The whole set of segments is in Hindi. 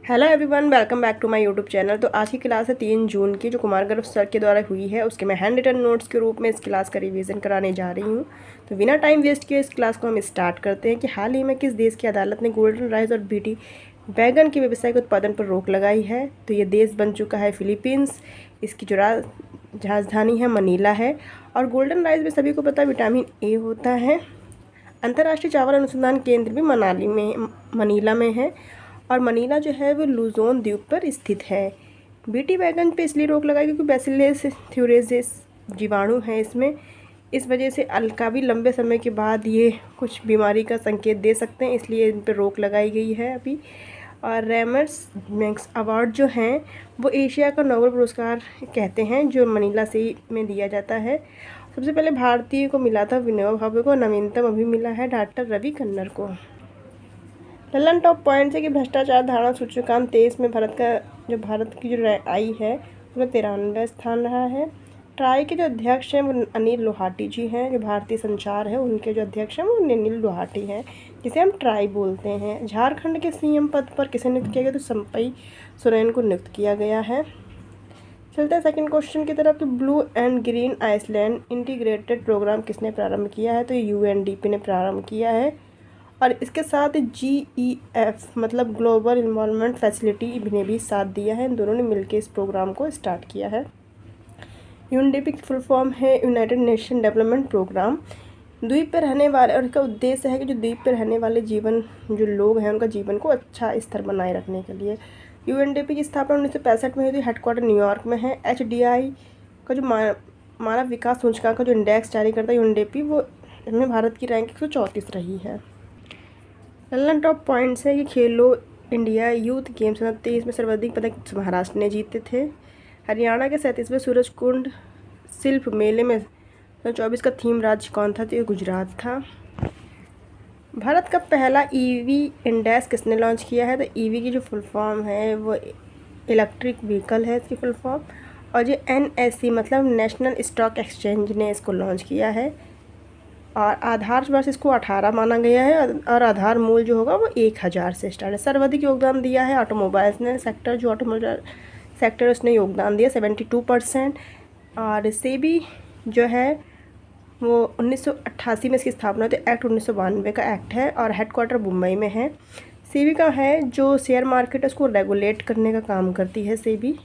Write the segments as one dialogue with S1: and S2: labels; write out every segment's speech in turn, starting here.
S1: Hello everyone, welcome back to my YouTube channel. तो आज की क्लास है 3 जून की, जो कुमार गर्व सर के द्वारा हुई है। उसके मैं हैंड रिटन नोट्स के रूप में इस क्लास का रिवीजन कराने जा रही हूँ। तो बिना टाइम वेस्ट किए इस क्लास को हम स्टार्ट करते हैं कि हाल ही में किस देश की अदालत ने गोल्डन राइस और बीटी बैगन के व्यवसायिक उत्पादन पर रोक लगाई है। तो ये देश बन चुका है फिलीपींस। इसकी जो राजधानी है मनीला है। और गोल्डन राइस में सभी को पता है विटामिन ए होता है। अंतर्राष्ट्रीय चावल अनुसंधान केंद्र भी मनीला में है। और मनीला जो है वो लुजोन द्वीप पर स्थित है। बीटी बैगन पे इसलिए रोक लगाई क्योंकि बैसिलस थ्यूरेसिस जीवाणु है इसमें। इस वजह से काफ़ी लंबे समय के बाद ये कुछ बीमारी का संकेत दे सकते हैं, इसलिए इन पर रोक लगाई गई है अभी। और रेमर्स मैक्स अवार्ड जो हैं वो एशिया का नोबेल पुरस्कार कहते हैं, जो मनीला से में दिया जाता है। सबसे पहले भारतीय को मिला था विनोबा भावे को, नवीनतम अभी मिला है डॉक्टर रवि कन्नर को। ललन टॉप पॉइंट्स है कि भ्रष्टाचार धारणा सूचकांक 23 में भारत की जो आई है उसमें 93वां स्थान रहा है। ट्राई के जो अध्यक्ष हैं वो अनिल लोहाटी जी हैं। जो भारतीय संचार है उनके जो अध्यक्ष हैं वो अनिल लोहाटी हैं, जिसे हम ट्राई बोलते हैं। झारखंड के सीएम पद पर किसे नियुक्त किया गया? तो संपई सोरेन को नियुक्त किया गया है। चलते हैं सेकंड क्वेश्चन की तरफ। तो blue and green island integrated programme किसने प्रारंभ किया है? तो यूएनडीपी ने प्रारंभ किया है। और इसके साथ GEF मतलब ग्लोबल इन्वॉल्वमेंट फैसिलिटी ने भी साथ दिया है। इन दोनों ने मिलकर इस प्रोग्राम को स्टार्ट किया है। यूएनडीपी की फुल फॉर्म है यूनाइटेड नेशन डेवलपमेंट प्रोग्राम। द्वीप पर रहने वाले, और इसका उद्देश्य है कि जो द्वीप पर रहने वाले जो लोग हैं उनका जीवन को अच्छा स्तर बनाए रखने के लिए। यूएनडीपी की स्थापना 1965 में हुई थी। हेडक्वार्टर न्यूयॉर्क में है। HDI का जो मानव विकास सूचकांक का जो इंडेक्स जारी करता है यूएनडीपी, वो इसमें भारत की रैंक 134 रही है। ललन टॉप पॉइंट्स है कि खेलो इंडिया यूथ गेम्स 2023 में सर्वाधिक पदक महाराष्ट्र ने जीते थे। हरियाणा के 37वें सूरज कुंड शिल्प मेले में 2024 का थीम राज्य कौन था? तो ये गुजरात था। भारत का पहला EV इंडेक्स किसने लॉन्च किया है? तो EV की जो फुल फॉर्म है वो इलेक्ट्रिक व्हीकल है, इसकी फुल फॉर्म। और ये NSE मतलब नेशनल स्टॉक एक्सचेंज ने इसको लॉन्च किया है। और आधार वर्ष इसको 18 माना गया है। और आधार मूल्य जो होगा वो 1000 से स्टार्ट है। सर्वाधिक योगदान दिया है ऑटोमोबाइल्स ने सेक्टर, जो ऑटोमोबाइल सेक्टर उसने योगदान दिया 72%। और सेबी जो है वो 1988 में इसकी स्थापना हुई थी। एक्ट 1992 का एक्ट है और हेडक्वार्टर मुंबई में है। सेबी का है जो शेयर मार्केट है उसको रेगुलेट करने का काम करती है सेबी।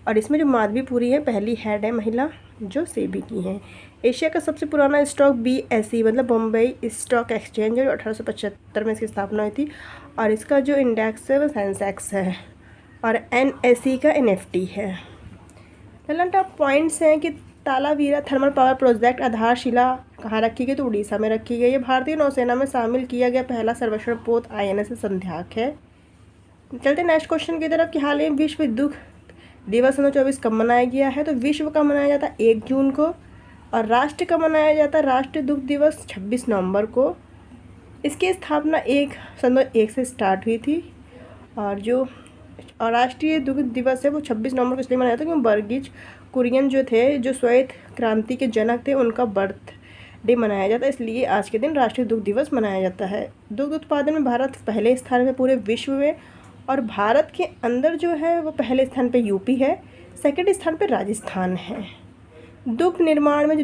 S1: और इसमें जो माधवीपुरी है पहली हेड है महिला जो सेबी की हैं। एशिया का सबसे पुराना स्टॉक BSE मतलब बॉम्बे स्टॉक एक्सचेंज है, जो 1875 में इसकी स्थापना हुई थी। और इसका जो इंडेक्स है वो सेंसेक्स है। और NSE का NFT है। ललन टॉप पॉइंट्स हैं कि तालावीरा थर्मल पावर प्रोजेक्ट आधारशिला कहाँ रखी गई? तो उड़ीसा में रखी गई है। भारतीय नौसेना में शामिल किया गया पहला सर्वेक्षण पोत INS संध्याक है। चलते नेक्स्ट क्वेश्चन की तरफ कि हाल ही विश्व दुख दिवस 2024 कब मनाया गया है? तो विश्व का मनाया जाता है 1 जून को। और राष्ट्र का मनाया जाता है राष्ट्रीय दुख दिवस 26 नवंबर को। इसकी स्थापना सन 1 से स्टार्ट हुई थी। और राष्ट्रीय दुख दिवस है वो 26 नवंबर को इसलिए मनाया था क्योंकि बर्गिज कुरियन जो थे, जो श्वेत क्रांति के जनक थे, उनका बर्थडे मनाया जाता है, इसलिए आज के दिन राष्ट्रीय दुग्ध दिवस मनाया जाता है। दुग्ध उत्पादन में भारत पहले स्थान में पूरे विश्व में। और भारत के अंदर जो है वो पहले स्थान पे यूपी है, सेकंड स्थान पे राजस्थान है। दुग्ध निर्माण में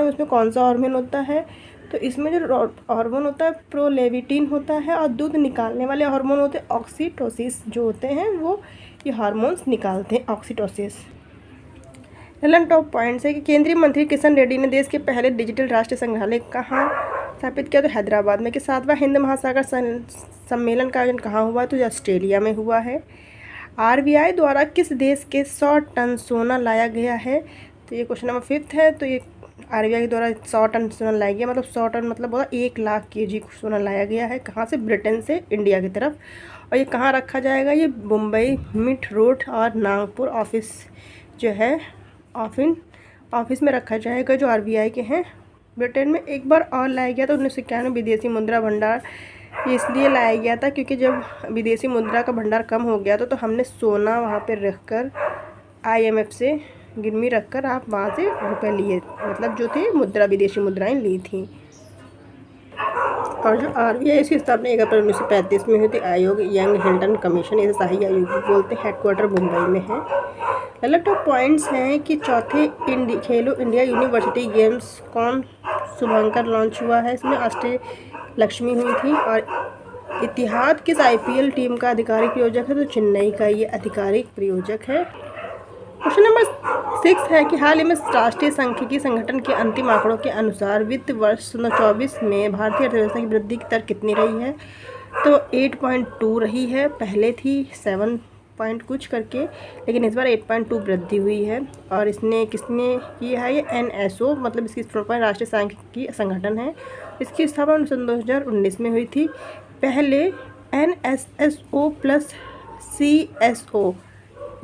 S1: उसमें कौन सा हार्मोन होता है? तो इसमें जो हार्मोन होता है प्रोलेविटिन होता है। और दूध निकालने वाले हार्मोन होते हैं ऑक्सीटोसिस, जो होते हैं वो ये हार्मोन्स निकालते हैं ऑक्सीटोसिस। ललन टॉप पॉइंट्स है कि केंद्रीय मंत्री किशन रेड्डी ने देश के पहले डिजिटल राष्ट्रीय संग्रहालय कहाँ स्थापित किया? तो हैदराबाद में। कि 7वां हिंद महासागर सम्मेलन का आयोजन कहाँ हुआ? तो ऑस्ट्रेलिया में हुआ है। RBI द्वारा किस देश के 100 टन सोना लाया गया है? तो ये क्वेश्चन नंबर 5 है। तो ये RBI के द्वारा 100 टन सोना लाया गया, मतलब 100 टन मतलब बहुत 1 लाख kg सोना लाया गया है। कहाँ से? ब्रिटेन से इंडिया की तरफ। और ये कहाँ रखा जाएगा? ये मुंबई मिंट रोड और नागपुर ऑफिस जो है ऑफिस में रखा जाएगा, जो RBI के हैं। ब्रिटेन में एक बार और लाया गया था 1991 विदेशी मुद्रा भंडार। ये इसलिए लाया गया था क्योंकि जब विदेशी मुद्रा का भंडार कम हो गया तो हमने सोना वहाँ पर रख कर IMF से गिरवी रखकर आप वहाँ से रुपए लिए, मतलब जो थे मुद्रा विदेशी मुद्राएं ली थी। और जो RBI इसकी स्थापना 1 अप्रैल 1935 में हुई थी। आयोग यंग हिल्टन कमीशन, इसे शाही आयोग भी बोलते हैं। हेडक्वार्टर मुंबई में है। अलग टॉप पॉइंट्स हैं कि चौथे खेलो इंडिया यूनिवर्सिटी गेम्स कौन शुभांकर लॉन्च हुआ है। इसमें अष्टलक्ष्मी हुई थी। और इतिहाद किस IPL टीम का आधिकारिक प्रायोजक है, तो चेन्नई का ये आधिकारिक प्रायोजक है। क्वेश्चन नंबर 6 है कि हाल ही में राष्ट्रीय सांख्यिकी संगठन के अंतिम आंकड़ों के अनुसार वित्त वर्ष 2024 में भारतीय अर्थव्यवस्था की वृद्धि की दर कितनी रही है, तो 8.2 रही है। पहले थी 7 पॉइंट कुछ करके, लेकिन इस बार 8.2 वृद्धि हुई है। और इसने किसने किया है, ये NSO मतलब इसकी राष्ट्रीय सांख्यिकी संगठन है। इसकी स्थापना 2019 में हुई थी। पहले NSSO प्लस CSO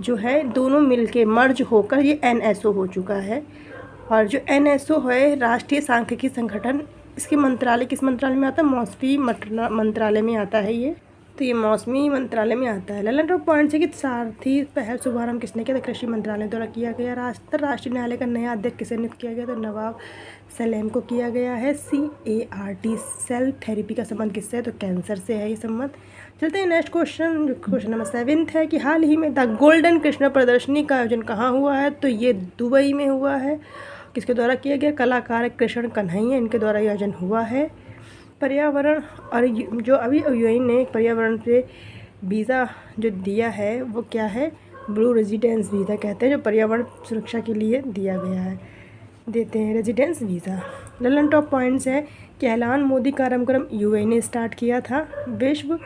S1: जो है दोनों मिलके मर्ज होकर ये NSO हो चुका है। और जो NSO है राष्ट्रीय सांख्यिकी संगठन, इसके मंत्रालय किस मंत्रालय में आता है, मौसमी मंत्रालय में आता है ये। तो ये मौसमी मंत्रालय में आता है। ललन टॉप पॉइंट है कि सारथी पहल शुभारंभ किसने किया, तो कृषि मंत्रालय द्वारा किया गया। राष्ट्रीय न्यायालय का नया अध्यक्ष किसे नियुक्त किया गया, तो नवाब सलेम को किया गया है। CAR-T सेल थेरेपी का संबंध किससे है, तो कैंसर से है ये संबंध। चलते हैं नेक्स्ट क्वेश्चन। क्वेश्चन नंबर 7 है कि हाल ही में द गोल्डन कृष्ण प्रदर्शनी का आयोजन कहाँ हुआ है, तो ये दुबई में हुआ है। किसके द्वारा किया गया, कलाकार कृष्ण कन्हैया, इनके द्वारा आयोजन हुआ है। पर्यावरण और जो अभी UAE ने पर्यावरण पे वीज़ा जो दिया है वो क्या है, ब्लू रेजिडेंस वीज़ा कहते हैं, जो पर्यावरण सुरक्षा के लिए दिया गया है, देते हैं residence visa. Lalan top points है कि ऐलान मोदी कार्यक्रम UAE ने स्टार्ट किया था। विश्व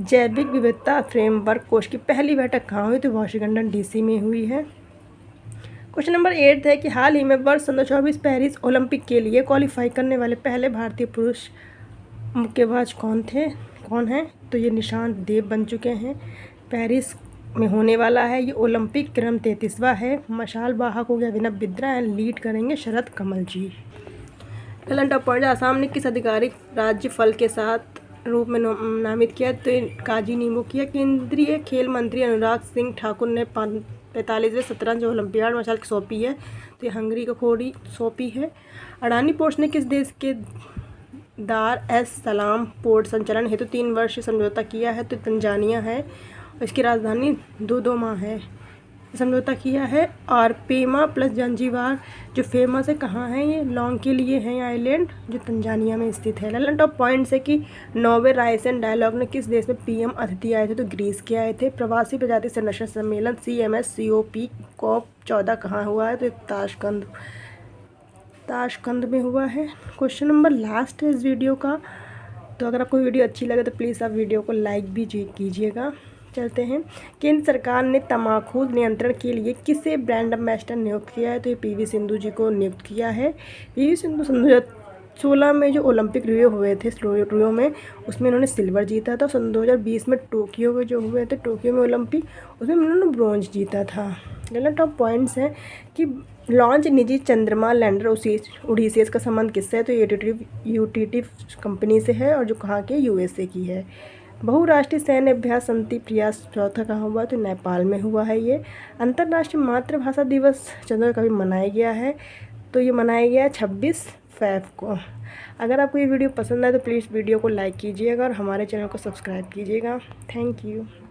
S1: जैविक विविधता फ्रेमवर्क कोष की पहली बैठक कहाँ हुई, तो वाशिंगटन DC में हुई है। क्वेश्चन नंबर 8 है कि हाल ही में वर्ष 2024 पेरिस ओलंपिक के लिए क्वालिफाई करने वाले पहले भारतीय पुरुष मुक्केबाज कौन हैं, तो ये निशांत देव बन चुके हैं। पेरिस में होने वाला है ये ओलंपिक, क्रम 33वां है। मशाल वाहक हो गया अभिनव बिंद्रा एंड लीड करेंगे शरद कमल जी। टैलेंट ऑफ पॉइंट, आसाम ने किस आधिकारिक राज्य फल के साथ रूप में नामित किया, तो काजी नींबू किया। केंद्रीय खेल मंत्री अनुराग सिंह ठाकुर ने 45वें शतरंज ओलंपियाड मशाल सौंपी है, तो ये हंगरी को खोड़ी सौंपी है। अडानी पोर्ट्स ने किस देश के दार एस सलाम पोर्ट संचालन हेतु 3 वर्ष समझौता किया है, तो तंजानिया है। इसकी राजधानी दोदोमा है, समझौता किया है। और पेमा प्लस जंजीबार जो फेमस है कहाँ है, ये लॉन्ग के लिए है आइलैंड जो तंजानिया में स्थित है। ललन टॉप पॉइंट्स है कि नोवे राइसन डायलॉग ने किस देश में PM अतिथि आए थे, तो ग्रीस के आए थे। प्रवासी प्रजाति संरक्षण सम्मेलन CMS-COP COP 14 कहाँ हुआ है, तो ताशकंद में हुआ है। क्वेश्चन नंबर लास्ट है इस वीडियो का, तो अगर आपको वीडियो अच्छी लगे तो प्लीज़ आप वीडियो को लाइक भी कीजिएगा। चलते हैं, केंद्र सरकार ने तम्बाकू नियंत्रण के लिए किसे ब्रांड एम्बेसडर नियुक्त किया है, तो ये PV सिंधु जी को नियुक्त किया है। PV सिंधु 2016 में जो ओलंपिक रियो हुए थे, रियो में उसमें इन्होंने सिल्वर जीता था। 2020 में टोक्यो में जो हुए थे, टोक्यो में ओलंपिक, उसमें इन्होंने ब्रॉन्ज जीता था। अगला टॉप पॉइंट्स हैं कि लॉन्च निजी चंद्रमा लैंडर ओडिसीज का संबंध किससे है, तो UTT कंपनी से है और जो कहाँ के USA की है। बहुराष्ट्रीय सैन्य अभ्यास शांति प्रयास चौथा कहाँ हुआ, तो नेपाल में हुआ है ये। अंतर्राष्ट्रीय मातृभाषा दिवस चंद्र कभी मनाया गया है, तो ये मनाया गया 26 फ़रवरी को। अगर आपको ये वीडियो पसंद आए तो प्लीज़ वीडियो को लाइक कीजिएगा और हमारे चैनल को सब्सक्राइब कीजिएगा। Thank you.